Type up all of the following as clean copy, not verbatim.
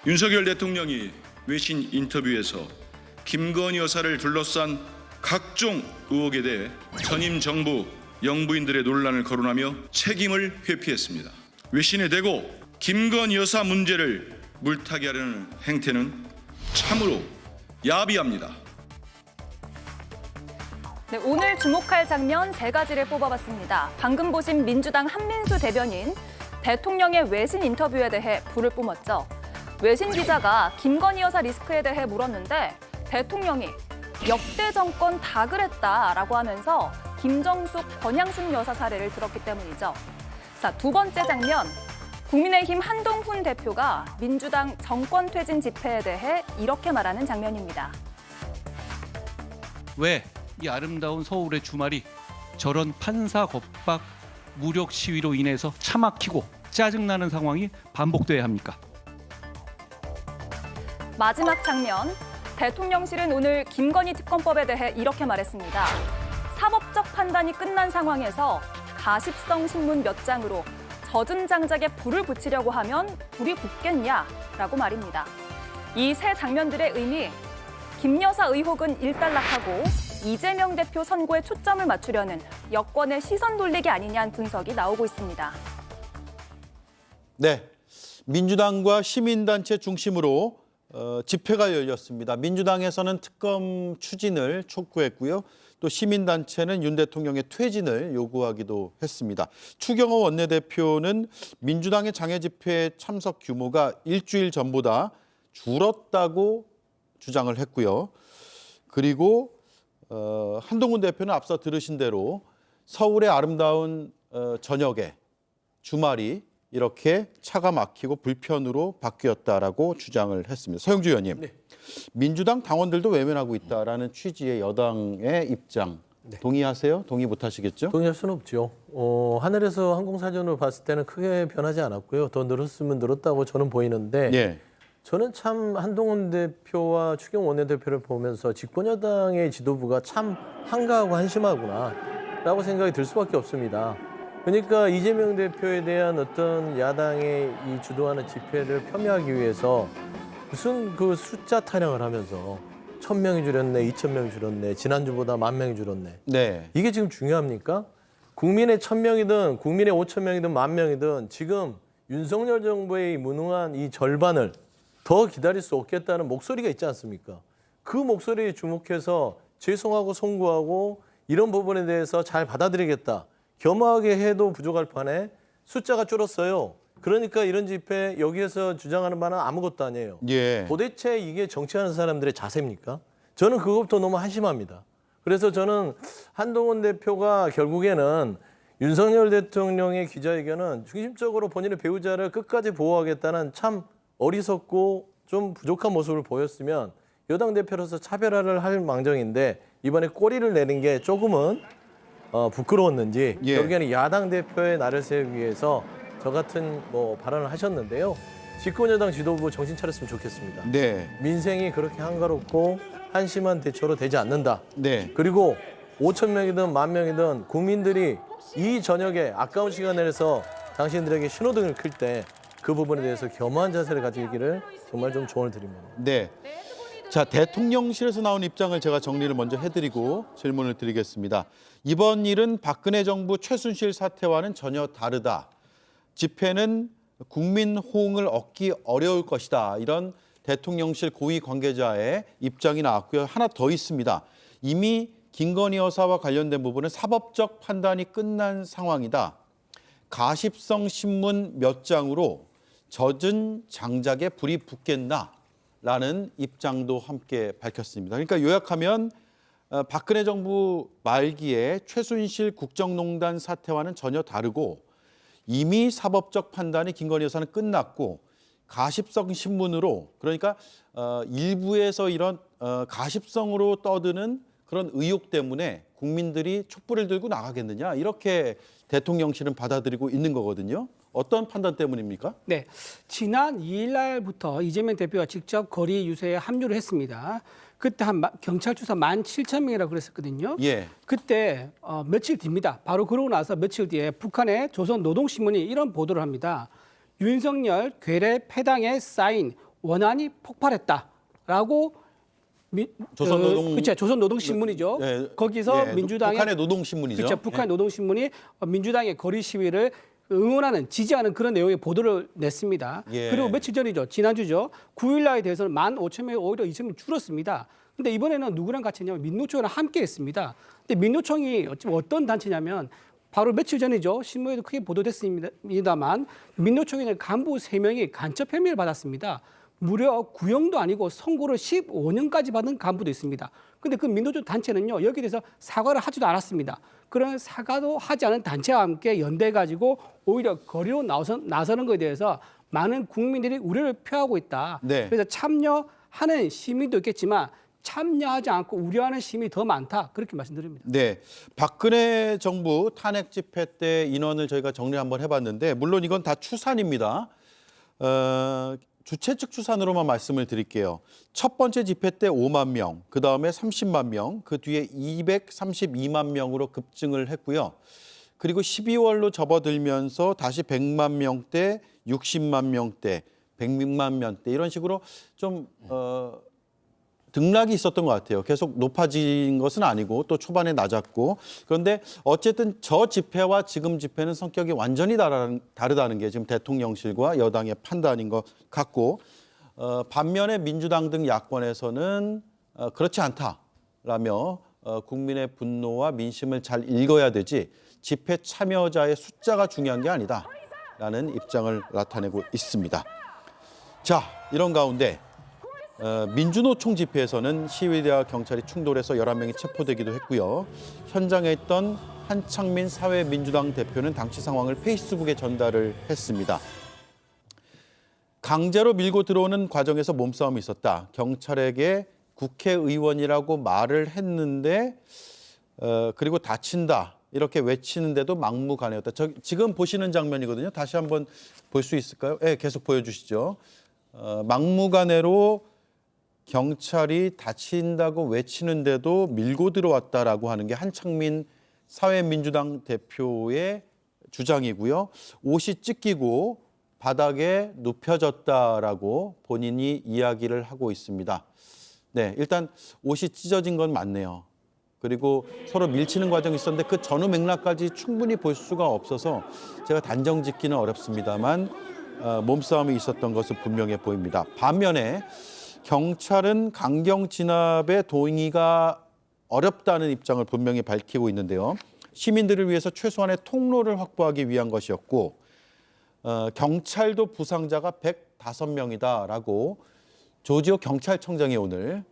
윤석열 대통령이 외신 인터뷰에서 김건희 여사를 둘러싼 각종 의혹에 대해 전임 정부 영부인들의 논란을 거론하며 책임을 회피했습니다. 외신에 대고 김건희 여사 문제를 물타기 하려는 행태는 참으로 야비합니다. 네, 오늘 주목할 장면 세 가지를 뽑아봤습니다. 방금 보신 민주당 한민수 대변인, 대통령의 외신 인터뷰에 대해 불을 뿜었죠. 외신 기자가 김건희 여사 리스크에 대해 물었는데 대통령이 역대 정권 다 그랬다라고 하면서 김정숙, 권양숙 여사 사례를 들었기 때문이죠. 자, 두 번째 장면, 국민의힘 한동훈 대표가 민주당 정권 퇴진 집회에 대해 이렇게 말하는 장면입니다. 왜 이 아름다운 서울의 주말이 저런 판사 겁박 무력 시위로 인해서 차 막히고 짜증나는 상황이 반복돼야 합니까? 마지막 장면, 대통령실은 오늘 김건희 특검법에 대해 이렇게 말했습니다. 사법적 판단이 끝난 상황에서 가십성 신문 몇 장으로 젖은 장작에 불을 붙이려고 하면 불이 붙겠냐라고 말입니다. 이 세 장면들의 의미, 김 여사 의혹은 일단락하고 이재명 대표 선고에 초점을 맞추려는 여권의 시선 돌리기 아니냐는 분석이 나오고 있습니다. 네, 민주당과 시민단체 중심으로 집회가 열렸습니다. 민주당에서는 특검 추진을 촉구했고요. 또 시민단체는 윤 대통령의 퇴진을 요구하기도 했습니다. 추경호 원내대표는 민주당의 장애 집회 참석 규모가 일주일 전보다 줄었다고 주장을 했고요. 그리고 한동훈 대표는 앞서 들으신 대로 서울의 아름다운 저녁에 주말이 이렇게 차가 막히고 불편으로 바뀌었다라고 주장을 했습니다. 서영주 의원님, 네. 민주당 당원들도 외면하고 있다라는 취지의 여당의 입장 동의하세요? 동의 못하시겠죠? 동의할 수는 없죠. 하늘에서 항공사진으로 봤을 때는 크게 변하지 않았고요. 더 늘었으면 늘었다고 저는 보이는데 네. 저는 참 한동훈 대표와 추경호 원내대표를 보면서 집권여당의 지도부가 참 한가하고 한심하구나라고 생각이 들 수밖에 없습니다. 그러니까 이재명 대표에 대한 어떤 야당의 이 주도하는 집회를 폄훼하기 위해서 무슨 그 숫자 타령을 하면서 1,000명이 줄었네, 2,000명이 줄었네, 지난주보다 10,000명이 줄었네. 네. 이게 지금 중요합니까? 국민의 1,000명이든 국민의 5,000명이든 10,000명이든 지금 윤석열 정부의 무능한 이 절반을 더 기다릴 수 없겠다는 목소리가 있지 않습니까? 그 목소리에 주목해서 죄송하고 송구하고 이런 부분에 대해서 잘 받아들이겠다. 겸허하게 해도 부족할 판에 숫자가 줄었어요. 그러니까 이런 집회 여기에서 주장하는 바는 아무것도 아니에요. 예. 도대체 이게 정치하는 사람들의 자세입니까? 저는 그것부터 너무 한심합니다. 그래서 저는 한동훈 대표가 결국에는 윤석열 대통령의 기자회견은 중심적으로 본인의 배우자를 끝까지 보호하겠다는 참 어리석고 좀 부족한 모습을 보였으면 여당 대표로서 차별화를 할 망정인데 이번에 꼬리를 내는 게 조금은 부끄러웠는지 결국에는 야당 대표의 날을 세우기 위해서 저 같은 발언을 하셨는데요. 집권여당 지도부 정신 차렸으면 좋겠습니다. 네. 민생이 그렇게 한가롭고 한심한 대처로 되지 않는다. 네. 그리고 5,000명이든 10,000명이든 국민들이 이 저녁에 아까운 시간을 내서 당신들에게 신호등을 켤 때 그 부분에 대해서 겸허한 자세를 가지기를 정말 좀 조언을 드립니다. 네. 자, 대통령실에서 나온 입장을 제가 정리를 먼저 해드리고 질문을 드리겠습니다. 이번 일은 박근혜 정부 최순실 사태와는 전혀 다르다. 집회는 국민 호응을 얻기 어려울 것이다. 이런 대통령실 고위 관계자의 입장이 나왔고요. 하나 더 있습니다. 이미 김건희 여사와 관련된 부분은 사법적 판단이 끝난 상황이다. 가십성 신문 몇 장으로 젖은 장작에 불이 붙겠나라는 입장도 함께 밝혔습니다. 그러니까 요약하면 박근혜 정부 말기에 최순실 국정농단 사태와는 전혀 다르고 이미 사법적 판단이 김건희 여사는 끝났고 가십성 신문으로 그러니까 일부에서 이런 가십성으로 떠드는 그런 의혹 때문에 국민들이 촛불을 들고 나가겠느냐 이렇게 대통령실은 받아들이고 있는 거거든요. 어떤 판단 때문입니까? 네, 지난 2일 날부터 이재명 대표가 직접 거리 유세에 합류를 했습니다. 그때 경찰 추사 17,000명이라고 그랬었거든요. 예. 그때 며칠 뒤입니다. 바로 그러고 나서 며칠 뒤에 북한의 조선노동신문이 이런 보도를 합니다. 윤석열 괴뢰 패당에 쌓인 원안이 폭발했다라고 조선노동신문이죠. 네, 거기서 예, 민주당의 북한의 노동신문이죠. 그렇죠. 북한 노동신문이 민주당의 거리 시위를 응원하는, 지지하는 그런 내용의 보도를 냈습니다. 예. 그리고 며칠 전이죠. 지난주죠. 9일날에 대해서는 15,000명이 오히려 2,000명 줄었습니다. 근데 이번에는 누구랑 같이 했냐면 민노총이랑 함께 했습니다. 근데 민노총이 어떤 단체냐면 바로 며칠 전이죠. 신문에도 크게 보도됐습니다만 민노총의 간부 3명이 간첩 혐의를 받았습니다. 무려 구형도 아니고 선고를 15년까지 받은 간부도 있습니다. 근데 그 민노총 단체는요, 여기에 대해서 사과를 하지도 않았습니다. 그런 사과도 하지 않은 단체와 함께 연대해가지고 오히려 거리로 나서는 것에 대해서 많은 국민들이 우려를 표하고 있다. 네. 그래서 참여하는 시민도 있겠지만 참여하지 않고 우려하는 시민이 더 많다. 그렇게 말씀드립니다. 네, 박근혜 정부 탄핵 집회 때 인원을 저희가 정리 한번 해봤는데 물론 이건 다 추산입니다. 주최 측 추산으로만 말씀을 드릴게요. 첫 번째 집회 때 5만 명, 그 다음에 30만 명, 그 뒤에 232만 명으로 급증을 했고요. 그리고 12월로 접어들면서 다시 100만 명대, 60만 명대, 100만 명대 이런 식으로 좀 등락이 있었던 것 같아요. 계속 높아진 것은 아니고 또 초반에 낮았고 그런데 어쨌든 저 집회와 지금 집회는 성격이 완전히 다르다는 게 지금 대통령실과 여당의 판단인 것 같고 반면에 민주당 등 야권에서는 그렇지 않다라며 국민의 분노와 민심을 잘 읽어야 되지 집회 참여자의 숫자가 중요한 게 아니다라는 입장을 나타내고 있습니다. 자, 이런 가운데 민주노총 집회에서는 시위대와 경찰이 충돌해서 11명이 체포되기도 했고요. 현장에 있던 한창민 사회민주당 대표는 당시 상황을 페이스북에 전달을 했습니다. 강제로 밀고 들어오는 과정에서 몸싸움이 있었다. 경찰에게 국회의원이라고 말을 했는데 그리고 다친다. 이렇게 외치는데도 막무가내였다. 지금 보시는 장면이거든요. 다시 한번 볼 수 있을까요? 네, 계속 보여주시죠. 막무가내로 경찰이 다친다고 외치는데도 밀고 들어왔다라고 하는 게 한창민 사회민주당 대표의 주장이고요. 옷이 찢기고 바닥에 눕혀졌다라고 본인이 이야기를 하고 있습니다. 네, 일단 옷이 찢어진 건 맞네요. 그리고 서로 밀치는 과정이 있었는데 그 전후 맥락까지 충분히 볼 수가 없어서 제가 단정 짓기는 어렵습니다만 몸싸움이 있었던 것은 분명해 보입니다. 반면에 경찰은 강경 진압에 동의가 어렵다는 입장을 분명히 밝히고 있는데요. 시민들을 위해서 최소한의 통로를 확보하기 위한 것이었고 경찰도 부상자가 105명이다라고 조지호 경찰청장이 오늘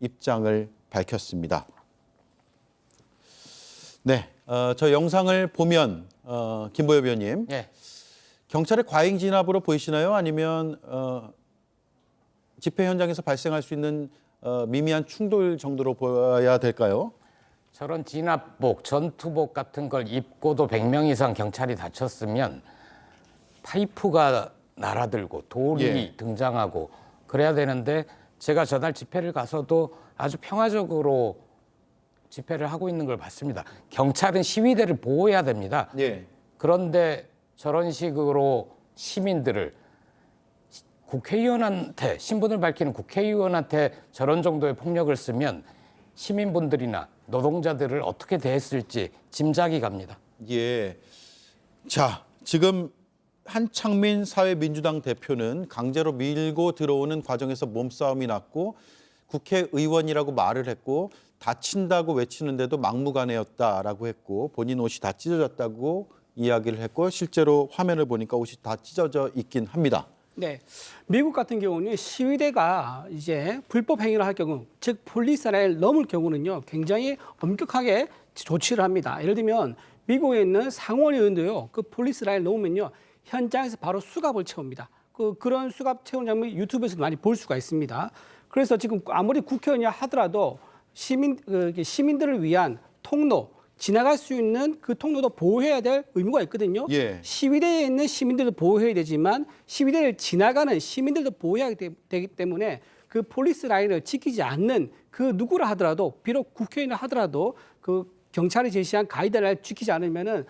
입장을 밝혔습니다. 네, 저 영상을 보면 김보엽 의원님, 예. 경찰의 과잉 진압으로 보이시나요? 아니면 집회 현장에서 발생할 수 있는 미미한 충돌 정도로 보여야 될까요? 저런 진압복, 전투복 같은 걸 입고도 100명 이상 경찰이 다쳤으면 파이프가 날아들고 돌이 예. 등장하고 그래야 되는데 제가 저날 집회를 가서도 아주 평화적으로 집회를 하고 있는 걸 봤습니다. 경찰은 시위대를 보호해야 됩니다. 예. 그런데 저런 식으로 시민들을 국회의원한테 신분을 밝히는 국회의원한테 저런 정도의 폭력을 쓰면 시민분들이나 노동자들을 어떻게 대했을지 짐작이 갑니다. 예. 자, 지금 한창민 사회민주당 대표는 강제로 밀고 들어오는 과정에서 몸싸움이 났고 국회의원이라고 말을 했고 다친다고 외치는데도 막무가내였다라고 했고 본인 옷이 다 찢어졌다고 이야기를 했고 실제로 화면을 보니까 옷이 다 찢어져 있긴 합니다. 네, 미국 같은 경우는 시위대가 이제 불법 행위를 할 경우, 즉 폴리스 라인을 넘을 경우는요, 굉장히 엄격하게 조치를 합니다. 예를 들면 미국에 있는 상원 의원도요, 그 폴리스 라인을 넘으면요, 현장에서 바로 수갑을 채웁니다. 그런 수갑 채운 장면 유튜브에서도 많이 볼 수가 있습니다. 그래서 지금 아무리 국회의원이라 하더라도 시민들을 위한 통로, 지나갈 수 있는 그 통로도 보호해야 될 의무가 있거든요. 예. 시위대에 있는 시민들도 보호해야 되지만 시위대를 지나가는 시민들도 보호해야 되기 때문에 그 폴리스 라인을 지키지 않는 그 누구라 하더라도 비록 국회의원이라 하더라도 그 경찰이 제시한 가이드라인을 지키지 않으면은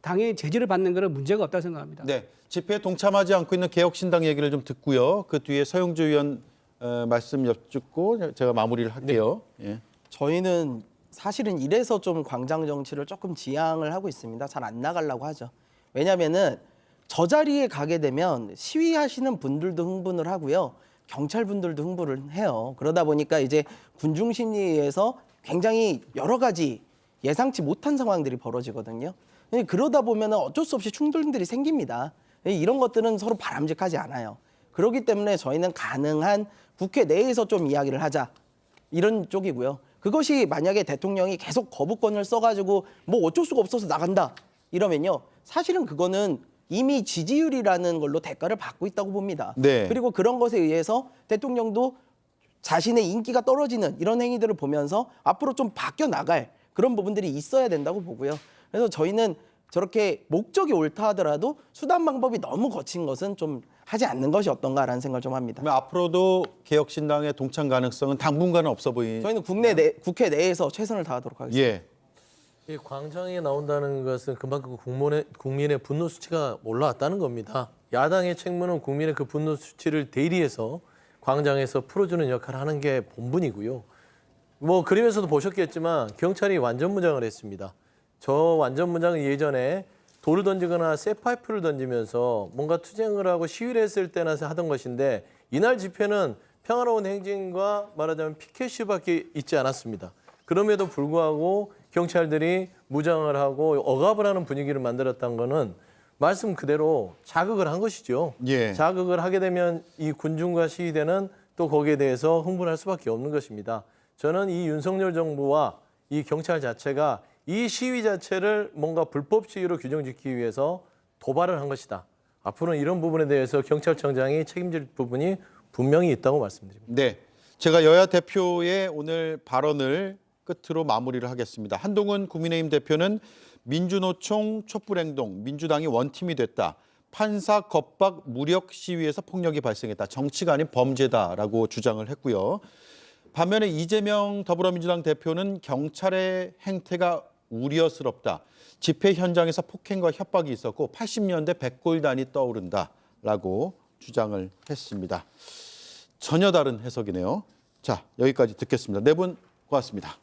당연히 제지를 받는 것은 문제가 없다고 생각합니다. 네, 집회에 동참하지 않고 있는 개혁신당 얘기를 좀 듣고요. 그 뒤에 서영주 의원 말씀 여쭙고 제가 마무리를 할게요. 예. 저희는 사실은 이래서 좀 광장 정치를 조금 지향을 하고 있습니다. 잘 안 나가려고 하죠. 왜냐하면은 저 자리에 가게 되면 시위하시는 분들도 흥분을 하고요. 경찰 분들도 흥분을 해요. 그러다 보니까 이제 군중 심리에 의해서 굉장히 여러 가지 예상치 못한 상황들이 벌어지거든요. 그러다 보면 어쩔 수 없이 충돌들이 생깁니다. 이런 것들은 서로 바람직하지 않아요. 그렇기 때문에 저희는 가능한 국회 내에서 좀 이야기를 하자 이런 쪽이고요. 그것이 만약에 대통령이 계속 거부권을 써가지고 뭐 어쩔 수가 없어서 나간다 이러면요. 사실은 그거는 이미 지지율이라는 걸로 대가를 받고 있다고 봅니다. 네. 그리고 그런 것에 의해서 대통령도 자신의 인기가 떨어지는 이런 행위들을 보면서 앞으로 좀 바뀌어 나갈 그런 부분들이 있어야 된다고 보고요. 그래서 저희는 저렇게 목적이 옳다 하더라도 수단 방법이 너무 거친 것은 좀 하지 않는 것이 어떤가라는 생각을 좀 합니다. 그러면 앞으로도 개혁신당의 동참 가능성은 당분간은 없어 보이는. 저희는 국회 내에서 최선을 다하도록 하겠습니다. 예. 이 광장에 나온다는 것은 그만큼 국민의 분노 수치가 올라왔다는 겁니다. 야당의 책무는 국민의 그 분노 수치를 대리해서 광장에서 풀어주는 역할을 하는 게 본분이고요. 뭐 그림에서도 보셨겠지만 경찰이 완전 무장을 했습니다. 저 완전 무장은 예전에 돌을 던지거나 쇠파이프를 던지면서 뭔가 투쟁을 하고 시위를 했을 때나 하던 것인데 이날 집회는 평화로운 행진과 말하자면 피켓슈밖에 있지 않았습니다. 그럼에도 불구하고 경찰들이 무장을 하고 억압을 하는 분위기를 만들었다는 거는 말씀 그대로 자극을 한 것이죠. 예. 자극을 하게 되면 이 군중과 시위대는 또 거기에 대해서 흥분할 수밖에 없는 것입니다. 저는 이 윤석열 정부와 이 경찰 자체가 이 시위 자체를 뭔가 불법 시위로 규정짓기 위해서 도발을 한 것이다. 앞으로는 이런 부분에 대해서 경찰청장이 책임질 부분이 분명히 있다고 말씀드립니다. 네. 제가 여야 대표의 오늘 발언을 끝으로 마무리를 하겠습니다. 한동훈 국민의힘 대표는 민주노총 촛불행동, 민주당이 원팀이 됐다. 판사 겁박 무력 시위에서 폭력이 발생했다. 정치가 아닌 범죄다라고 주장을 했고요. 반면에 이재명 더불어민주당 대표는 경찰의 행태가 우려스럽다. 집회 현장에서 폭행과 협박이 있었고 80년대 백골단이 떠오른다라고 주장을 했습니다. 전혀 다른 해석이네요. 자, 여기까지 듣겠습니다. 네 분 고맙습니다.